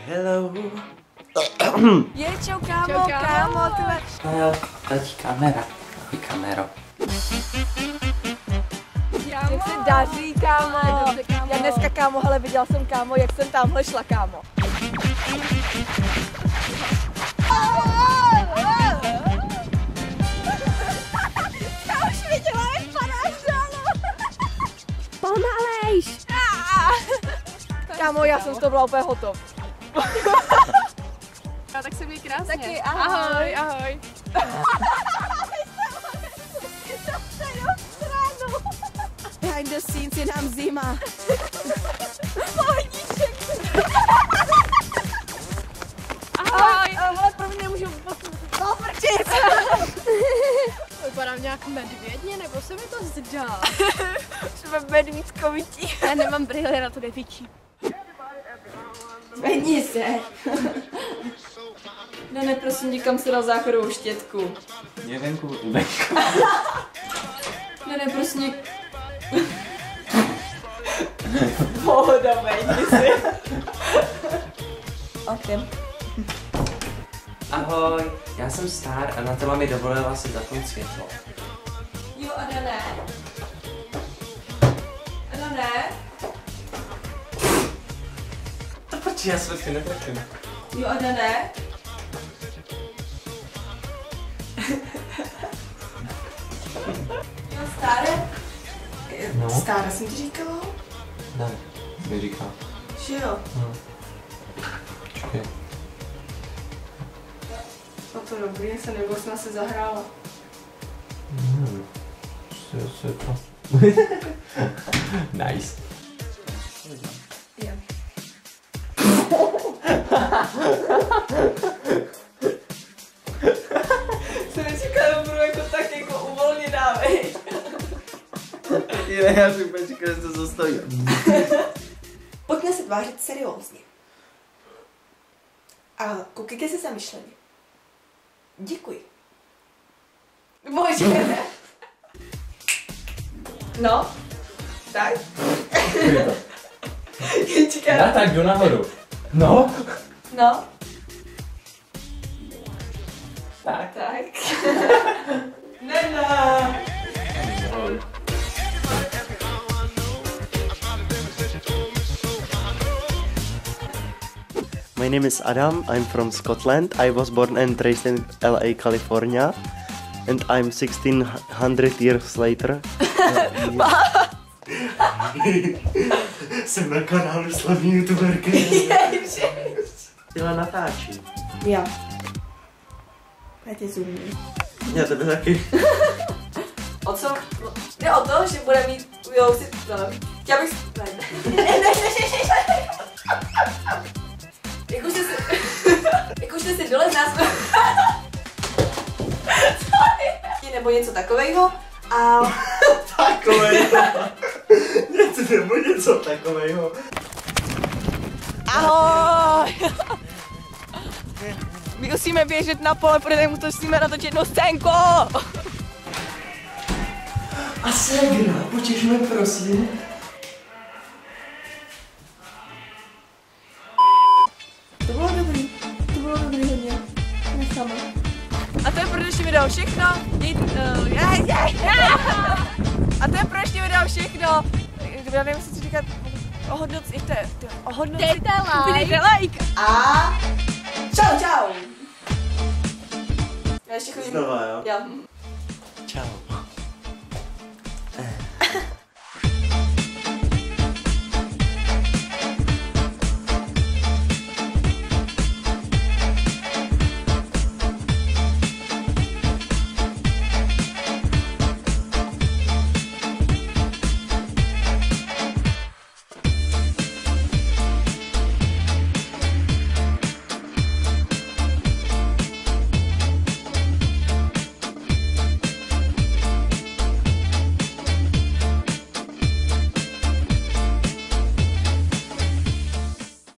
Hello. Je, čau kámo, kámo, tyhle. No jo, teď kamera. Ahoj kamero. Jak se daří, kámo? Já dneska, kámo, hele, viděl jsem, kámo, jak jsem tamhle šla, kámo. Já už viděla, jak padáš dolů. Pomalejš! Kámo, já jsem z toho byla úplně hotov. A tak se měj krásně. Taky, ahoj. Ahoj. Behind the scenes je nám zima. Pohníček. Ahoj. Ale pro mě nemůžu poprčit. Vypadám nějak medvědně, nebo se mi to zdá? Třeba medvídkovití. Já nemám brýle, na to nevidí. Vedni se. Ne, prosím, někam se dal záchodovou štětku. Je venku. Ne, prosím, pohoda, vedni si. Ok. Ahoj, já jsem Star a Natala mi dovolila si zapnout světlo. Jo, Ada ne. Ada ne. To proč já světky netrefím? Jo, Ada ne. Jo, Stare. No. Stára jsem ti říkala? Ne, mi říká. Že jo. No. Počkej. No to dobrý, se nebo jsme se zahrála. Světlo. Nice. Jo. Jsem nečekala, že budu jako tak jako uvolněná, vej. Já si úplně čekal, že to zastojí. Pojďme se tvářit seriózně. A koukejte se zamyšleně. Děkuji. Bože. No. Tak. Já tak jdu nahoru. No. No. Tak. Tak. Nena. My name is Adam, I'm from Scotland. I was born and raised in LA, California. And I'm 1600 years later. Jsem na kanálu slavný youtuberky. Tyhle natáčí. Jo. Já tě zoomím. Já tebe taky. O co? Jde o to, že bude mít... Jo, si... Chtěla bych... Ne. Jak už jste si dole z nás... nebo něco takového a... Takovejho. Něco takovejho. Ahoj! My musíme běžet na pole, protože musíme natočit jednu scénku! A ségra, potěšme prosím. To bylo dobrý hodně. Necháme. A to je pro dnešní video všechno. A to je pro dnešní video všechno. Já nevím, co říkat. Ohodnocujte like. A čau. Já ještě chodím. Znova, jo? Já.